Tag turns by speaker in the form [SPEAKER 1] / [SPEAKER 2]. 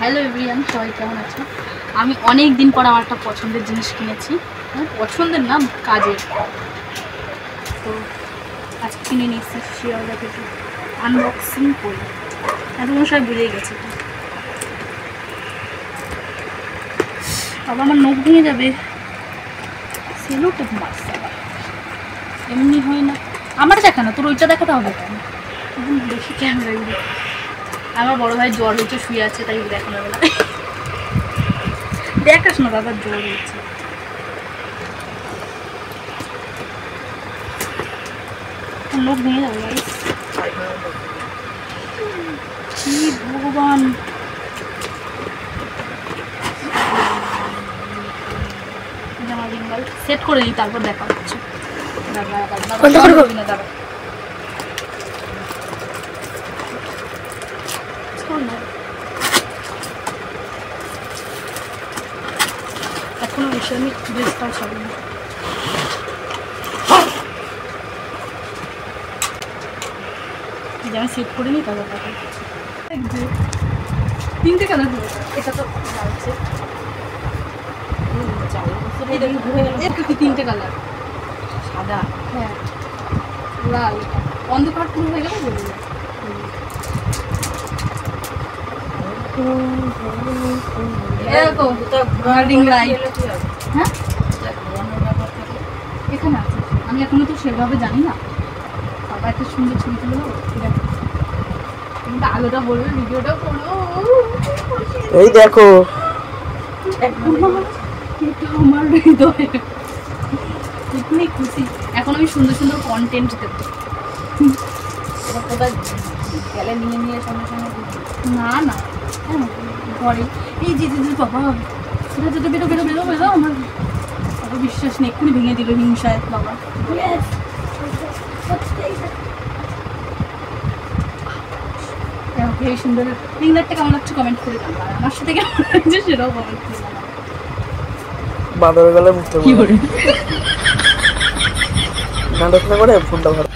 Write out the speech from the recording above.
[SPEAKER 1] Hello everyone, সবাই কেমন আছো? আমি অনেক দিন পর আমার একটা পছন্দের জিনিস কিনেছি, পছন্দের না কাজের। তো আজকে কিনে নিয়েছি শিয়ালদা থেকে, আনবক্সিং করি। এতক্ষণ সবাই বুঝেই গেছে। বাবা আমার নখ ভেঙে যাবে। সেলোটেপ মাছ এমনি হয় না। আমার দেখা না, তোর ওইটা দেখাতে হবে কেন? বেশি ক্যামেরা গুলো। আমার বড় ভাই জ্বর হয়েছে, শুয়ে আছে, তাই দেখানো হবে না। দেখাস না দাদার জ্বর হয়েছে। লোক ভেঙে যাবে গাইস। কি ভগবান, জামা বেঙ্গল সেট করে দিই, তারপর দেখা হচ্ছে। দাদা দাদা এখনো এসে আমি ড্রেসটাও সবাই আমি সেট করে নিই, তারপর দেখা তিনটে কালার হয়ে যায়। এটা তো তিনটে কালার, সাদা, হ্যাঁ, লাল, অন্ধকার পুরো হয়ে গেল। হ্যাঁ এখানে আছে, আমি এখনো তো সেভাবে জানি না। বাবা একটা সুন্দর ছবি তুলে দেবো, কিন্তু আলোটা বলবে, ভিডিওটা করবো।
[SPEAKER 2] এই দেখো
[SPEAKER 1] আমার হৃদয়ে এখনই খুশি। এখন আমি সুন্দর সুন্দর কন্টেন্ট দেবো।
[SPEAKER 2] কোথায় গেলে নিয়ে নিয়ে সঙ্গে সঙ্গে
[SPEAKER 1] না না ঘরে এই যে দিদি বাবা সেটা যেতে বেরো বেরো বেরো বেরো, আমার বাবা বিশ্বাস নেই, এক্ষুনি ভেঙে দিল হিংসায় বাবা। এই সুন্দর রিংলারটা কেমন লাগছে কমেন্ট করে জানাবো, আর আমার সাথে কেমন লাগছে সেটাও কমেন্ট করে জানাবো।
[SPEAKER 2] বাঁদর গেলে মুখতে কি করে নাটক না করে ফোনটা ভরা।